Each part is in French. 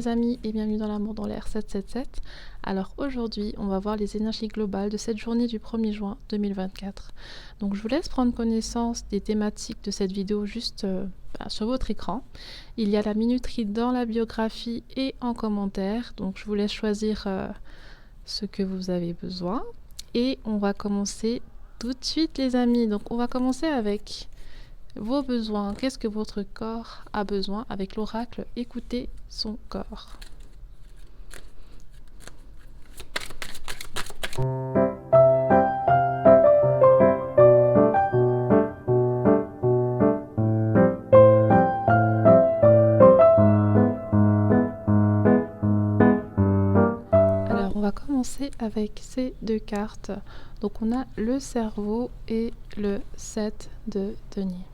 amis et bienvenue dans l'amour dans l'air 777. Alors aujourd'hui, on va voir les énergies globales de cette journée du 1er juin 2024. Donc je vous laisse prendre connaissance des thématiques de cette vidéo juste sur votre écran. Il y a la minuterie dans la biographie et en commentaire. Donc je vous laisse choisir ce que vous avez besoin. Et on va commencer tout de suite les amis. Donc on va commencer avec vos besoins. Qu'est-ce que votre corps a besoin? Avec l'oracle, écoutez son corps. Alors, on va commencer avec ces deux cartes. Donc, on a le cerveau et le 7 de denier.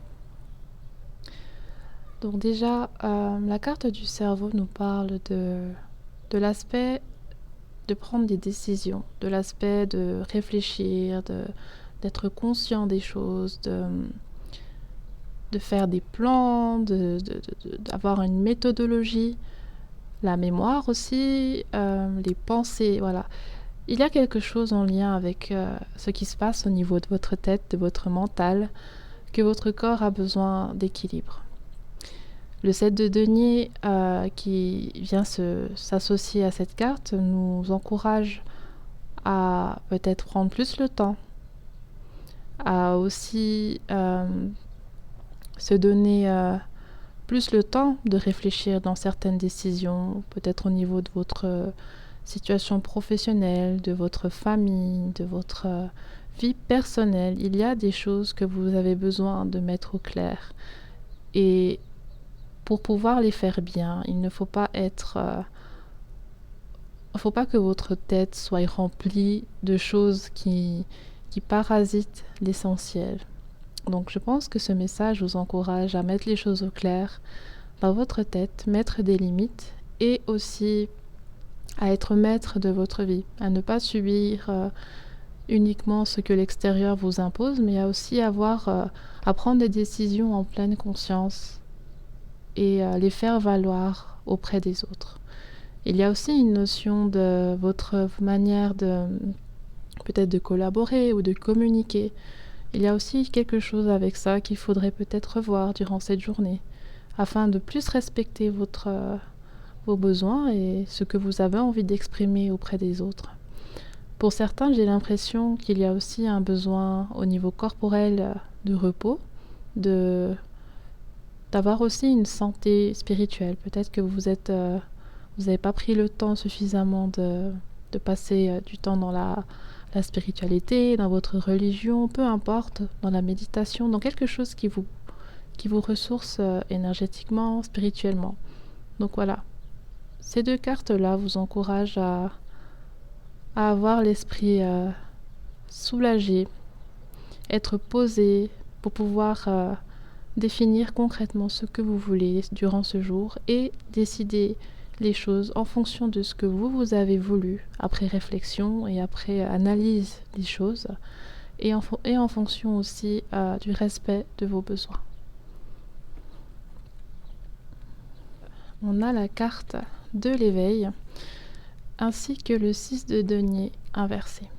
Donc déjà, la carte du cerveau nous parle de l'aspect de prendre des décisions, de l'aspect de réfléchir, d'être conscient des choses, de faire des plans, d'avoir une méthodologie, la mémoire aussi, les pensées, voilà. Il y a quelque chose en lien avec ce qui se passe au niveau de votre tête, de votre mental, que votre corps a besoin d'équilibre. Le 7 de denier qui vient s'associer à cette carte nous encourage à peut-être prendre plus le temps, à aussi se donner plus le temps de réfléchir dans certaines décisions, peut-être au niveau de votre situation professionnelle, de votre famille, de votre vie personnelle. Il y a des choses que vous avez besoin de mettre au clair. Et pour pouvoir les faire bien, il ne faut pas faut pas que votre tête soit remplie de choses qui parasitent l'essentiel. Donc je pense que ce message vous encourage à mettre les choses au clair dans votre tête, mettre des limites et aussi à être maître de votre vie, à ne pas subir uniquement ce que l'extérieur vous impose, mais à aussi à prendre des décisions en pleine conscience et les faire valoir auprès des autres. Il y a aussi une notion de votre manière peut-être de collaborer ou de communiquer. Il y a aussi quelque chose avec ça qu'il faudrait peut-être revoir durant cette journée, afin de plus respecter vos besoins et ce que vous avez envie d'exprimer auprès des autres. Pour certains, j'ai l'impression qu'il y a aussi un besoin au niveau corporel de repos, d'avoir aussi une santé spirituelle. Peut-être que vous n'avez pas pris le temps suffisamment de passer du temps dans la spiritualité, dans votre religion, peu importe, dans la méditation, dans quelque chose qui vous ressource énergétiquement, spirituellement. Donc voilà, ces deux cartes-là vous encouragent à avoir l'esprit soulagé, être posé pour pouvoir définir concrètement ce que vous voulez durant ce jour et décider les choses en fonction de ce que vous avez voulu, après réflexion et après analyse des choses, et en fonction aussi du respect de vos besoins. On a la carte de l'éveil, ainsi que le 6 de denier inversé.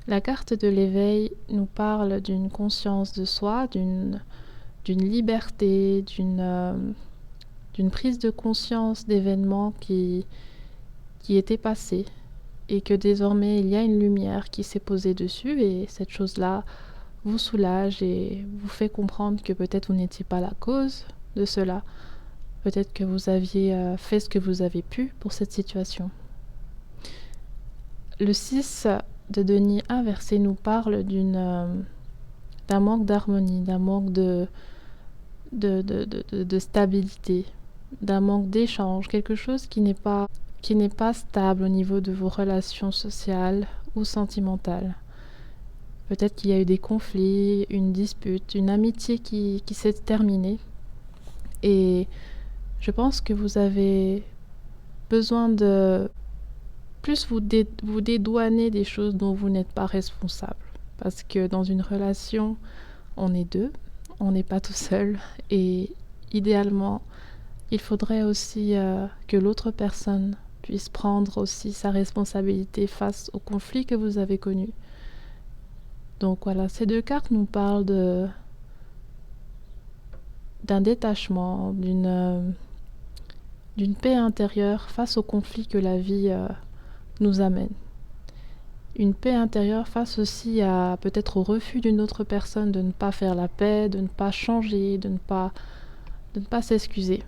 La carte de l'éveil nous parle d'une conscience de soi, d'une liberté, d'une prise de conscience d'événements qui étaient passés et que désormais il y a une lumière qui s'est posée dessus et cette chose-là vous soulage et vous fait comprendre que peut-être vous n'étiez pas la cause de cela. Peut-être que vous aviez fait ce que vous avez pu pour cette situation. Le 6 de denier inversé nous parle d'un manque d'harmonie, d'un manque de stabilité, d'un manque d'échange, quelque chose qui n'est pas stable au niveau de vos relations sociales ou sentimentales. Peut-être qu'il y a eu des conflits, une dispute, une amitié qui s'est terminée. Et je pense que vous avez besoin de plus vous dédouaner des choses dont vous n'êtes pas responsable. Parce que dans une relation, on est deux, on n'est pas tout seul. Et idéalement, il faudrait aussi que l'autre personne puisse prendre aussi sa responsabilité face au conflit que vous avez connu. Donc voilà, ces deux cartes nous parlent d'un détachement, d'une paix intérieure face au conflit que la vie nous amène. Une paix intérieure face aussi à peut-être au refus d'une autre personne de ne pas faire la paix, de ne pas changer, de ne pas s'excuser.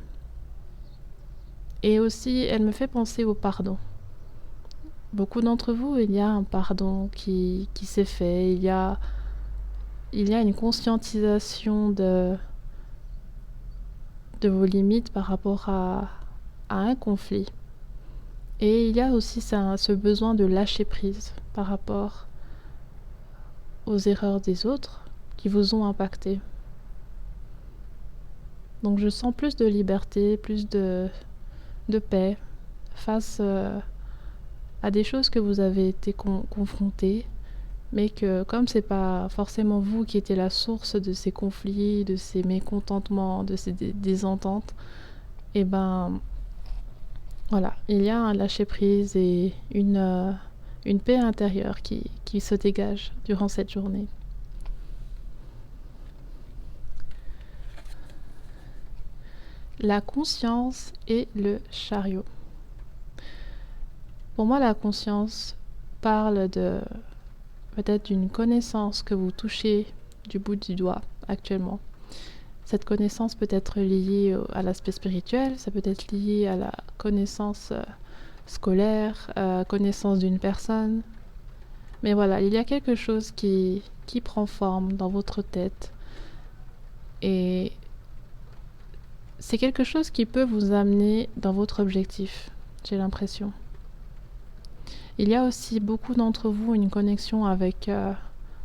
Et aussi, elle me fait penser au pardon. Beaucoup d'entre vous, il y a un pardon qui s'est fait, il y a une conscientisation de vos limites par rapport à un conflit. Et il y a aussi ce besoin de lâcher prise par rapport aux erreurs des autres qui vous ont impacté. Donc je sens plus de liberté, plus de paix face à des choses que vous avez été confrontés, mais que comme c'est pas forcément vous qui étiez la source de ces conflits, de ces mécontentements, de ces désententes, et ben voilà, il y a un lâcher prise et une paix intérieure qui se dégage durant cette journée. La conscience et le chariot. Pour moi, la conscience parle de peut-être d'une connaissance que vous touchez du bout du doigt actuellement. Cette connaissance peut être liée à l'aspect spirituel, ça peut être lié à la connaissance scolaire, connaissance d'une personne. Mais voilà, il y a quelque chose qui prend forme dans votre tête. Et c'est quelque chose qui peut vous amener dans votre objectif, j'ai l'impression. Il y a aussi beaucoup d'entre vous une connexion avec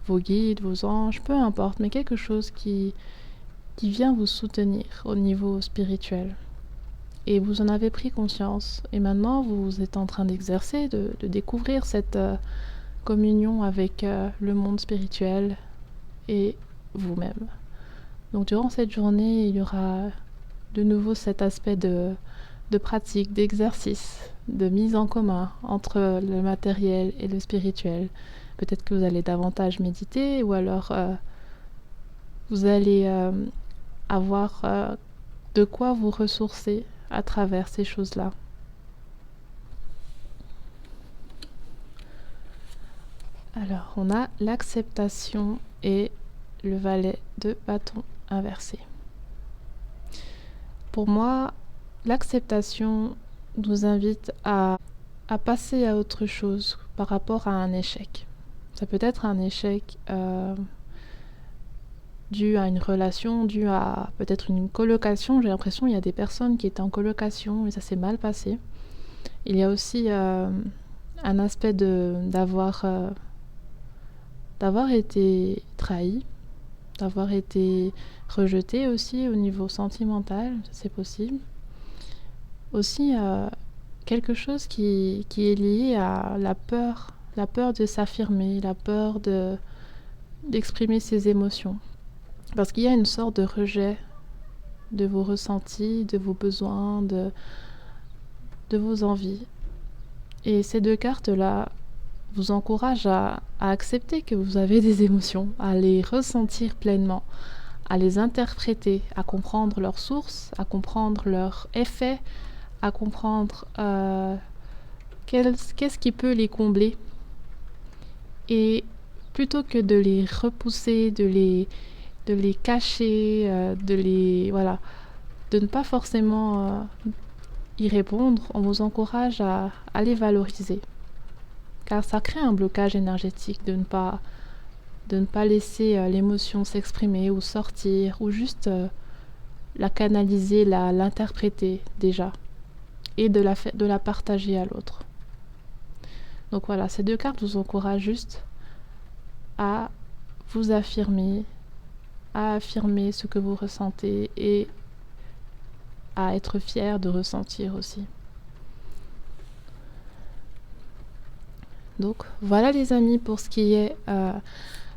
vos guides, vos anges, peu importe, mais quelque chose qui vient vous soutenir au niveau spirituel. Et vous en avez pris conscience. Et maintenant, vous êtes en train d'exercer, de découvrir cette communion avec le monde spirituel et vous-même. Donc durant cette journée, il y aura de nouveau cet aspect de pratique, d'exercice, de mise en commun entre le matériel et le spirituel. Peut-être que vous allez davantage méditer ou alors vous allez avoir de quoi vous ressourcer à travers ces choses-là. Alors, on a l'acceptation et le valet de bâton inversé. Pour moi, l'acceptation nous invite à passer à autre chose par rapport à un échec. Ça peut être un échec dû à une relation, dû à peut-être une colocation. J'ai l'impression qu'il y a des personnes qui étaient en colocation et ça s'est mal passé. Il y a aussi un aspect d'avoir été trahi, d'avoir été rejeté aussi au niveau sentimental, c'est possible. Aussi quelque chose qui est lié à la peur de s'affirmer, la peur d'exprimer ses émotions. Parce qu'il y a une sorte de rejet de vos ressentis, de vos besoins, de vos envies. Et ces deux cartes-là vous encouragent à accepter que vous avez des émotions, à les ressentir pleinement, à les interpréter, à comprendre leur source, à comprendre leur effet, à comprendre qu'est-ce qui peut les combler. Et plutôt que de les repousser, de les cacher, de ne pas forcément y répondre, on vous encourage à les valoriser. Car ça crée un blocage énergétique de ne pas laisser l'émotion s'exprimer ou sortir, ou juste la canaliser, l'interpréter déjà, et de la partager à l'autre. Donc voilà, ces deux cartes vous encouragent juste à vous affirmer, à affirmer ce que vous ressentez et à être fier de ressentir aussi. Donc voilà les amis pour ce qui est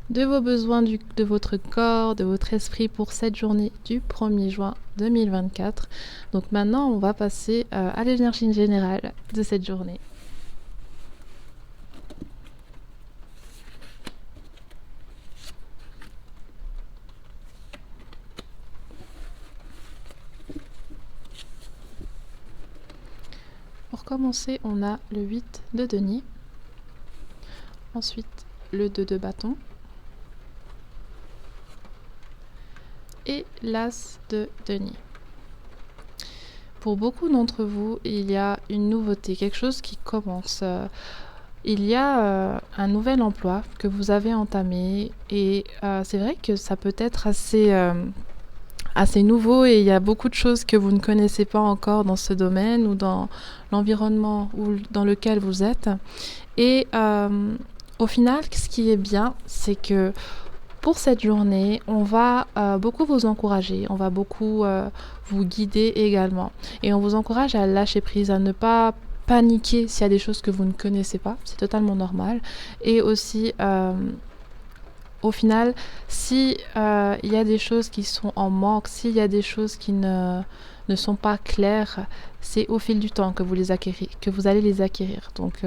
de vos besoins de votre corps, de votre esprit pour cette journée du 1er juin 2024. Donc maintenant, on va passer à l'énergie générale de cette journée. Pour commencer, on a le 8 de denier, ensuite le 2 de bâton et l'as de denier. Pour beaucoup d'entre vous, il y a une nouveauté, quelque chose qui commence. Il y a un nouvel emploi que vous avez entamé et c'est vrai que ça peut être assez nouveau et il y a beaucoup de choses que vous ne connaissez pas encore dans ce domaine ou dans l'environnement dans lequel vous êtes. Et au final, ce qui est bien, c'est que pour cette journée, on va beaucoup vous encourager, on va beaucoup vous guider également. Et on vous encourage à lâcher prise, à ne pas paniquer s'il y a des choses que vous ne connaissez pas, c'est totalement normal. Et aussi, au final, si il y a des choses qui sont en manque, s'il y a des choses qui ne sont pas claires, c'est au fil du temps que vous allez les acquérir. Donc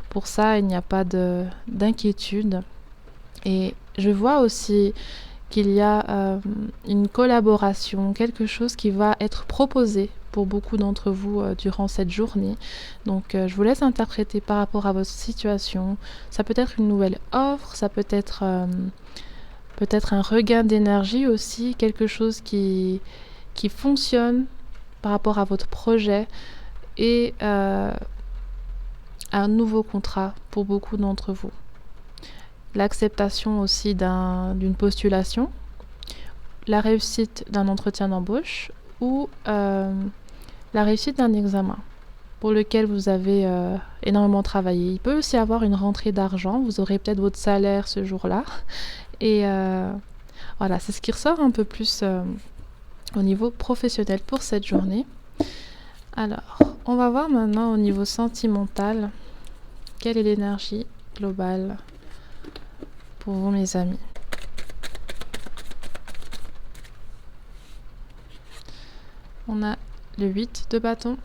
pour ça, il n'y a pas d'inquiétude. Et je vois aussi qu'il y a une collaboration, quelque chose qui va être proposé pour beaucoup d'entre vous durant cette journée. Donc je vous laisse interpréter par rapport à votre situation. Ça peut être une nouvelle offre, ça peut être peut-être un regain d'énergie aussi, quelque chose qui fonctionne par rapport à votre projet et un nouveau contrat pour beaucoup d'entre vous. L'acceptation aussi d'une postulation, la réussite d'un entretien d'embauche ou la réussite d'un examen pour lequel vous avez énormément travaillé. Il peut aussi y avoir une rentrée d'argent, vous aurez peut-être votre salaire ce jour-là. Et voilà, c'est ce qui ressort un peu plus au niveau professionnel pour cette journée. Alors, on va voir maintenant au niveau sentimental, quelle est l'énergie globale pour vous, mes amis. On a le 8 de bâton,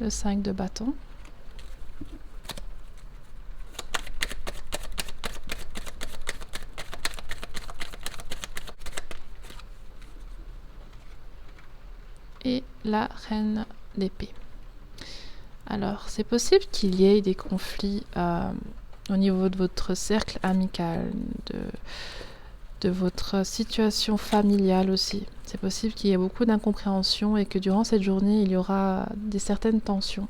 le 5 de bâton, et la reine d'épée. Alors, c'est possible qu'il y ait des conflits au niveau de votre cercle amical, de votre situation familiale aussi. C'est possible qu'il y ait beaucoup d'incompréhension et que durant cette journée, il y aura certaines tensions.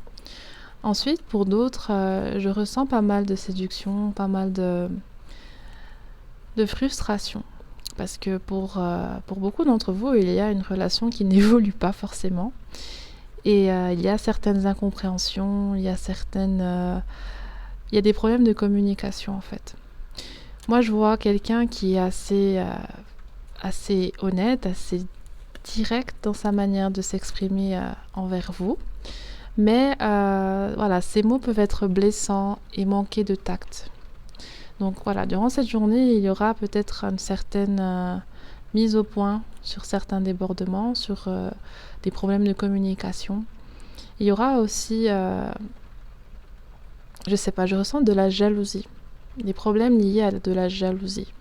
Ensuite, pour d'autres, je ressens pas mal de séduction, pas mal de frustration. Parce que pour beaucoup d'entre vous, il y a une relation qui n'évolue pas forcément. Et il y a certaines incompréhensions, il y a des problèmes de communication en fait. Moi, je vois quelqu'un qui est assez honnête, assez direct dans sa manière de s'exprimer envers vous. Mais voilà, ces mots peuvent être blessants et manquer de tact. Donc voilà, durant cette journée, il y aura peut-être une certaine mise au point sur certains débordements, sur des problèmes de communication. Il y aura aussi, je sais pas, je ressens de la jalousie, des problèmes liés à de la jalousie.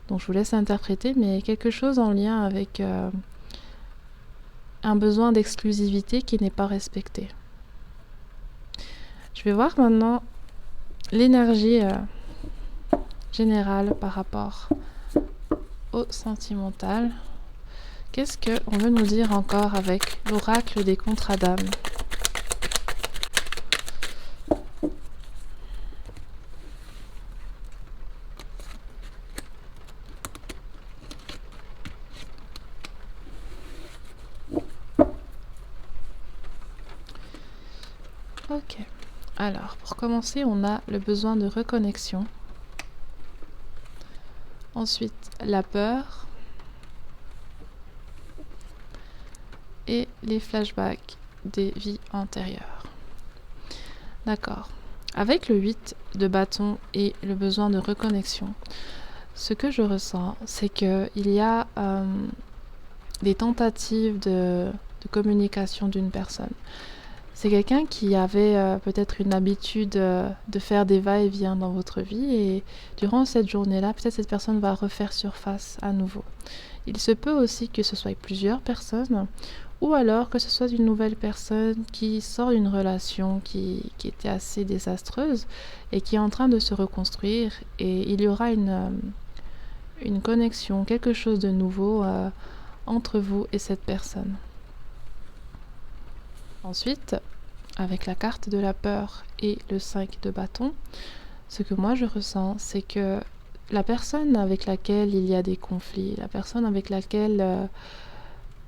Donc je vous laisse interpréter, mais quelque chose en lien avec un besoin d'exclusivité qui n'est pas respecté. Je vais voir maintenant l'énergie générale par rapport au sentimental. Qu'est-ce qu'on veut nous dire encore avec l'oracle des contrats d'âme ? Ok. Alors, pour commencer, on a le besoin de reconnexion. Ensuite, la peur. Et les flashbacks des vies antérieures. D'accord. Avec le 8 de bâton et le besoin de reconnexion, ce que je ressens, c'est qu'il y a des tentatives de communication d'une personne. C'est quelqu'un qui avait peut-être une habitude de faire des va-et-vient dans votre vie et durant cette journée-là, peut-être cette personne va refaire surface à nouveau. Il se peut aussi que ce soit plusieurs personnes ou alors que ce soit une nouvelle personne qui sort d'une relation qui était assez désastreuse et qui est en train de se reconstruire et il y aura une connexion, quelque chose de nouveau entre vous et cette personne. Ensuite, avec la carte de la peur et le 5 de bâton, ce que moi je ressens, c'est que la personne avec laquelle il y a des conflits, la personne avec laquelle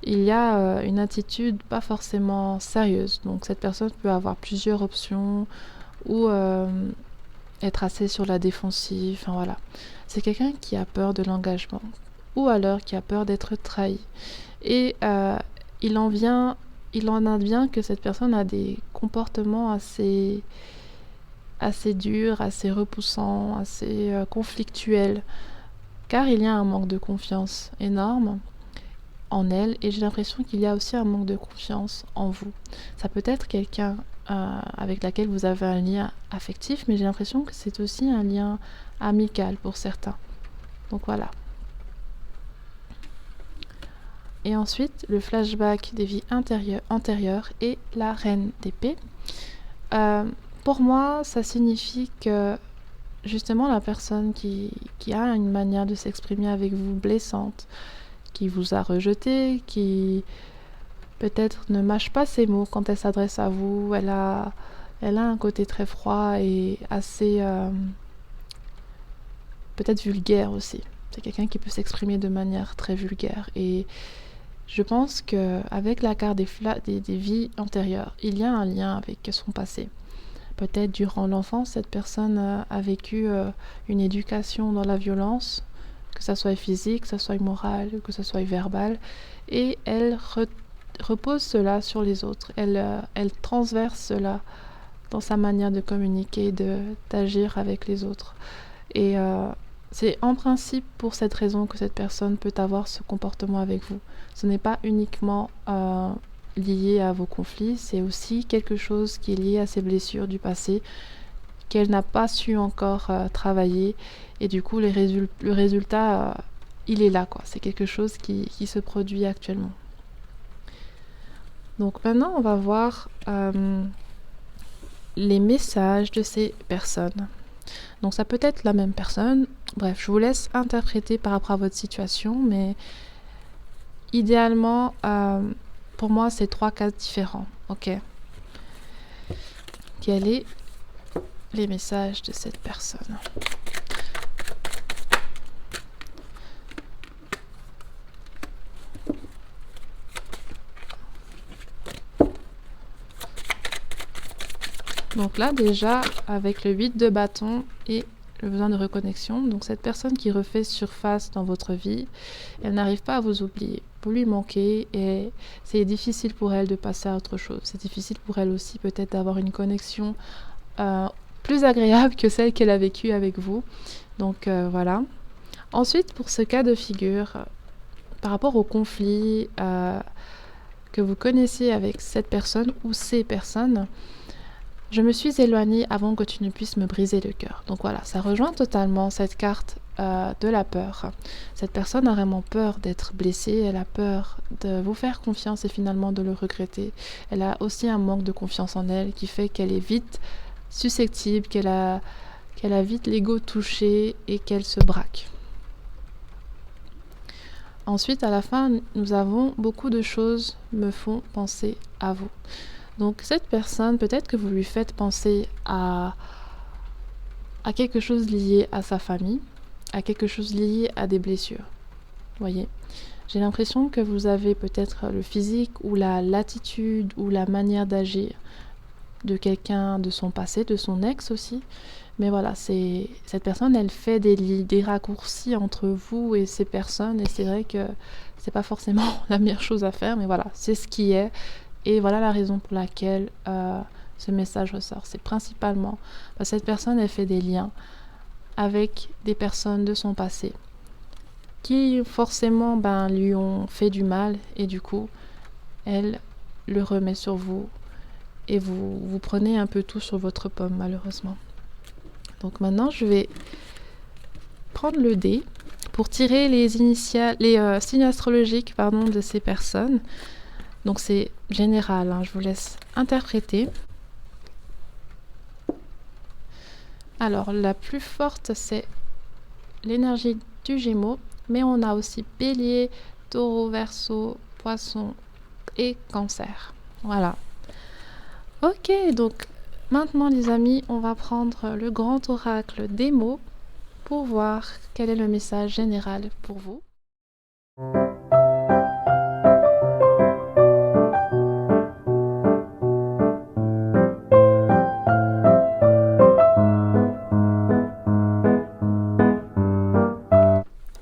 il y a une attitude pas forcément sérieuse. Donc cette personne peut avoir plusieurs options ou être assez sur la défensive. Enfin voilà. C'est quelqu'un qui a peur de l'engagement ou alors qui a peur d'être trahi. Et il en advient que cette personne a des comportements assez durs, assez repoussants, assez conflictuels, car il y a un manque de confiance énorme en elle et j'ai l'impression qu'il y a aussi un manque de confiance en vous. Ça peut être quelqu'un avec laquelle vous avez un lien affectif, mais j'ai l'impression que c'est aussi un lien amical pour certains. Donc voilà. Et ensuite, le flashback des vies antérieures et la reine d'épée. Pour moi, ça signifie que justement la personne qui a une manière de s'exprimer avec vous blessante, qui vous a rejeté, qui peut-être ne mâche pas ses mots quand elle s'adresse à vous, elle a un côté très froid et assez peut-être vulgaire aussi. C'est quelqu'un qui peut s'exprimer de manière très vulgaire et je pense qu'avec la carte des vies antérieures, il y a un lien avec son passé. Peut-être durant l'enfance, cette personne a vécu une éducation dans la violence, que ça soit physique, que ça soit morale, que ça soit verbale, et elle repose cela sur les autres. Elle transverse cela dans sa manière de communiquer, d'agir avec les autres. Et c'est en principe pour cette raison que cette personne peut avoir ce comportement avec vous. Ce n'est pas uniquement lié à vos conflits, c'est aussi quelque chose qui est lié à ses blessures du passé qu'elle n'a pas su encore travailler et du coup le résultat il est là quoi. C'est quelque chose qui se produit actuellement. Donc maintenant on va voir les messages de ces personnes. Donc ça peut être la même personne. Bref, je vous laisse interpréter par rapport à votre situation, mais idéalement, pour moi, c'est 3 cas différents. Ok. Quels sont les messages de cette personne? Donc là, déjà, avec le 8 de bâton et le besoin de reconnexion, donc cette personne qui refait surface dans votre vie, elle n'arrive pas à vous oublier. Vous lui manquez et c'est difficile pour elle de passer à autre chose. C'est difficile pour elle aussi peut-être d'avoir une connexion plus agréable que celle qu'elle a vécue avec vous. Donc voilà. Ensuite, pour ce cas de figure, par rapport au conflit que vous connaissez avec cette personne ou ces personnes, je me suis éloignée avant que tu ne puisses me briser le cœur. Donc voilà, ça rejoint totalement cette carte de la peur. Cette personne a vraiment peur d'être blessée, elle a peur de vous faire confiance et finalement de le regretter. Elle a aussi un manque de confiance en elle qui fait qu'elle est vite susceptible, qu'elle a vite l'ego touché et qu'elle se braque. Ensuite, à la fin, nous avons beaucoup de choses me font penser à vous. Donc cette personne, peut-être que vous lui faites penser à quelque chose lié à sa famille, à quelque chose lié à des blessures. Voyez, j'ai l'impression que vous avez peut-être le physique ou l'attitude ou la manière d'agir de quelqu'un de son passé, de son ex aussi. Mais voilà, cette personne, elle fait des raccourcis entre vous et ces personnes. Et c'est vrai que c'est pas forcément la meilleure chose à faire, mais voilà, c'est ce qui est. Et voilà la raison pour laquelle ce message ressort. C'est principalement parce que cette personne, elle fait des liens avec des personnes de son passé qui forcément lui ont fait du mal et du coup, elle le remet sur vous et vous prenez un peu tout sur votre pomme malheureusement. Donc maintenant, je vais prendre le dé pour tirer les signes astrologiques de ces personnes. Donc c'est général, je vous laisse interpréter. Alors la plus forte, c'est l'énergie du Gémeaux, mais on a aussi Bélier, Taureau, Verseau, Poisson et Cancer. Voilà. Ok, donc maintenant les amis, on va prendre le grand oracle des mots pour voir quel est le message général pour vous.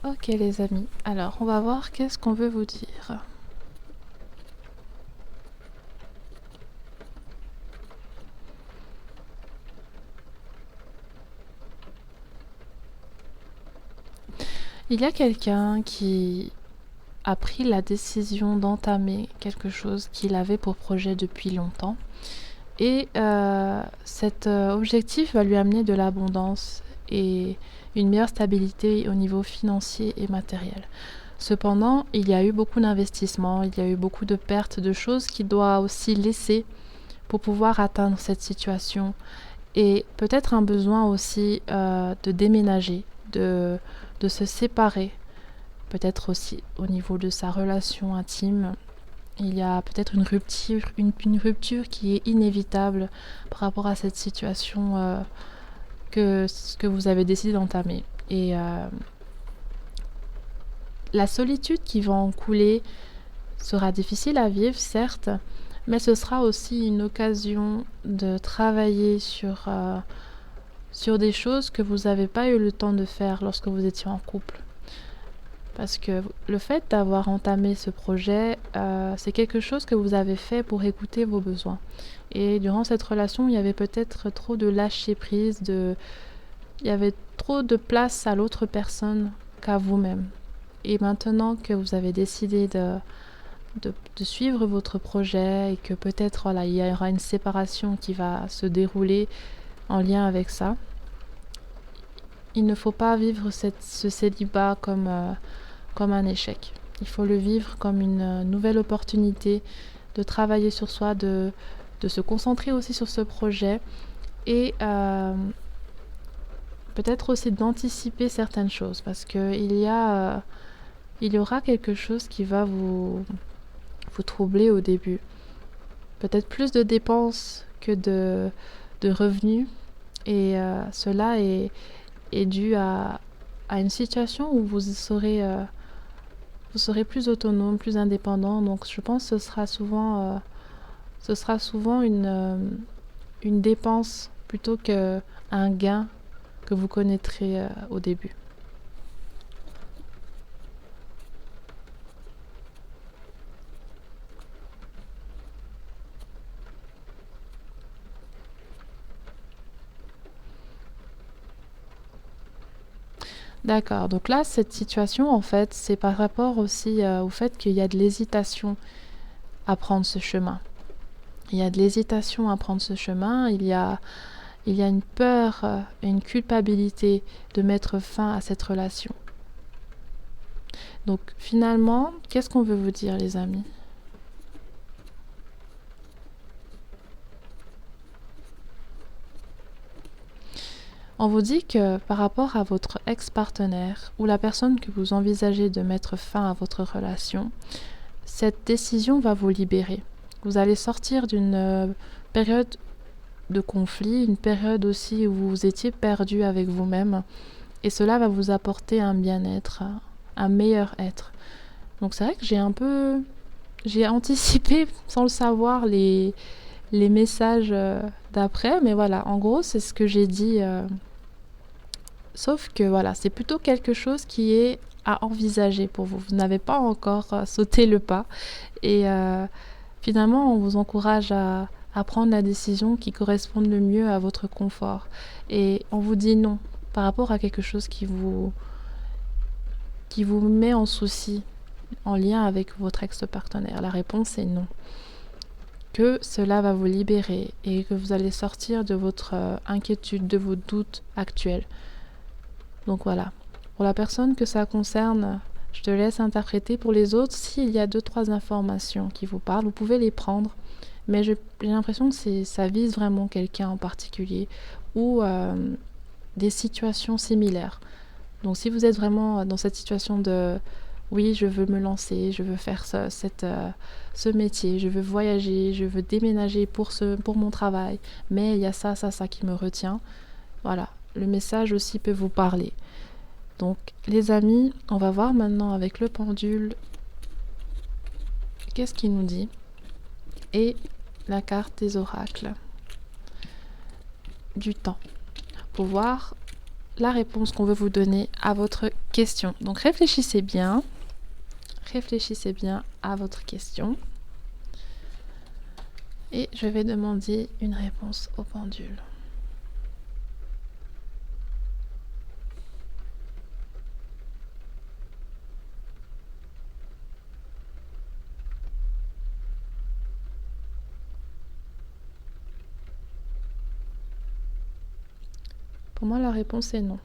Ok les amis, alors on va voir qu'est-ce qu'on veut vous dire. Il y a quelqu'un qui a pris la décision d'entamer quelque chose qu'il avait pour projet depuis longtemps. Et cet objectif va lui amener de l'abondance et une meilleure stabilité au niveau financier et matériel. Cependant, il y a eu beaucoup d'investissements, il y a eu beaucoup de pertes de choses qu'il doit aussi laisser pour pouvoir atteindre cette situation. Et peut-être un besoin aussi de déménager, de se séparer. Peut-être aussi au niveau de sa relation intime. Il y a peut-être une rupture qui est inévitable par rapport à cette situation que vous avez décidé d'entamer. Et la solitude qui va en couler sera difficile à vivre, certes, mais ce sera aussi une occasion de travailler sur des choses que vous n'avez pas eu le temps de faire lorsque vous étiez en couple. Parce que le fait d'avoir entamé ce projet, c'est quelque chose que vous avez fait pour écouter vos besoins. Et durant cette relation, il y avait peut-être trop de lâcher prise, il y avait trop de place à l'autre personne qu'à vous-même. Et maintenant que vous avez décidé de suivre votre projet et que peut-être il y aura une séparation qui va se dérouler en lien avec ça, il ne faut pas vivre ce célibat comme un échec. Il faut le vivre comme une nouvelle opportunité de travailler sur soi, de se concentrer aussi sur ce projet et peut-être aussi d'anticiper certaines choses parce qu'il y aura quelque chose qui va vous troubler au début. Peut-être plus de dépenses que de revenus et cela est dû à une situation où vous serez plus autonome, plus indépendant. Donc je pense que ce sera souvent une dépense plutôt qu'un gain que vous connaîtrez au début. D'accord, donc là, cette situation, en fait, c'est par rapport aussi au fait qu'il y a de l'hésitation à prendre ce chemin. Il y a de l'hésitation à prendre ce chemin, il y a une peur et une culpabilité de mettre fin à cette relation. Donc finalement, qu'est-ce qu'on veut vous dire les amis ? On vous dit que par rapport à votre ex-partenaire ou la personne que vous envisagez de mettre fin à votre relation, cette décision va vous libérer. Vous allez sortir d'une période de conflit, une période aussi où vous étiez perdu avec vous-même et cela va vous apporter un bien-être, un meilleur être. Donc c'est vrai que j'ai anticipé sans le savoir les messages d'après, mais voilà, en gros c'est ce que j'ai dit. Sauf que voilà, c'est plutôt quelque chose qui est à envisager pour vous. Vous n'avez pas encore sauté le pas et finalement on vous encourage à à prendre la décision qui corresponde le mieux à votre confort. Et on vous dit non par rapport à quelque chose qui vous met en souci, en lien avec votre ex-partenaire. La réponse est non. Que cela va vous libérer et que vous allez sortir de votre inquiétude, de vos doutes actuels. Donc voilà. Pour la personne que ça concerne, je te laisse interpréter. Pour les autres, s'il y a 2-3 informations qui vous parlent, vous pouvez les prendre. Mais j'ai l'impression que ça vise vraiment quelqu'un en particulier ou des situations similaires. Donc si vous êtes vraiment dans cette situation de oui, je veux me lancer, je veux faire ce métier, je veux voyager, je veux déménager pour mon travail, mais il y a ça qui me retient. Voilà, le message aussi peut vous parler. Donc les amis, on va voir maintenant avec le pendule qu'est-ce qu'il nous dit et la carte des oracles du temps pour voir la réponse qu'on veut vous donner à votre question. Donc réfléchissez bien à votre question et je vais demander une réponse au pendule. Pour moi, la réponse est non.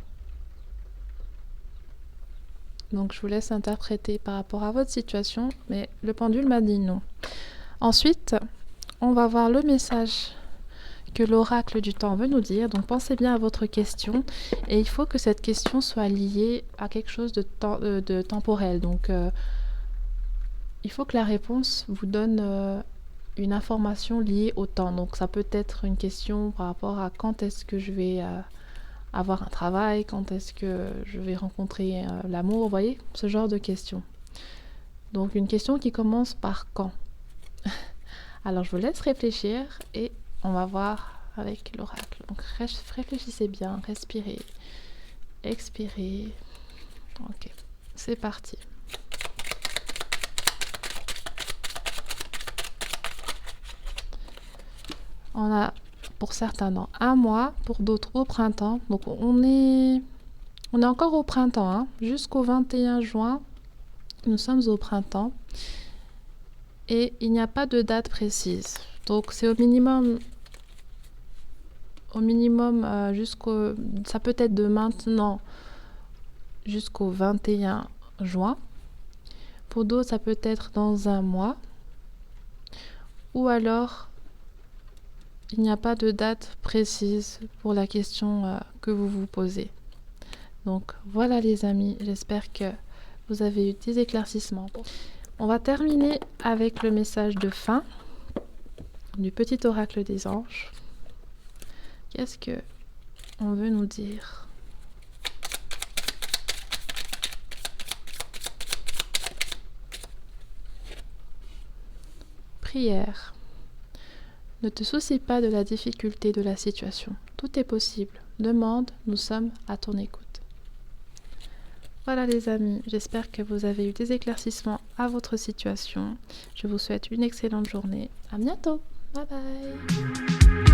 Donc, je vous laisse interpréter par rapport à votre situation, mais le pendule m'a dit non. Ensuite, on va voir le message que l'oracle du temps veut nous dire. Donc, pensez bien à votre question et il faut que cette question soit liée à quelque chose de temporel. Donc, il faut que la réponse vous donne une information liée au temps. Donc, ça peut être une question par rapport à quand est-ce que je vais avoir un travail, quand est-ce que je vais rencontrer l'amour, vous voyez, ce genre de questions. Donc une question qui commence par quand. Alors je vous laisse réfléchir et on va voir avec l'oracle. Donc réfléchissez bien, respirez, expirez. Ok, c'est parti. On a pour certains dans un mois, pour d'autres au printemps. Donc on est encore au printemps, hein. Jusqu'au 21 juin, nous sommes au printemps. Et il n'y a pas de date précise. Donc c'est au minimum ça peut être de maintenant jusqu'au 21 juin. Pour d'autres, ça peut être dans un mois. Ou alors, il n'y a pas de date précise pour la question que vous vous posez. Donc voilà les amis, j'espère que vous avez eu des éclaircissements. On va terminer avec le message de fin du petit oracle des anges. Qu'est-ce que on veut nous dire ? Prière. Ne te soucie pas de la difficulté de la situation. Tout est possible. Demande, nous sommes à ton écoute. Voilà les amis, j'espère que vous avez eu des éclaircissements à votre situation. Je vous souhaite une excellente journée. À bientôt. Bye bye.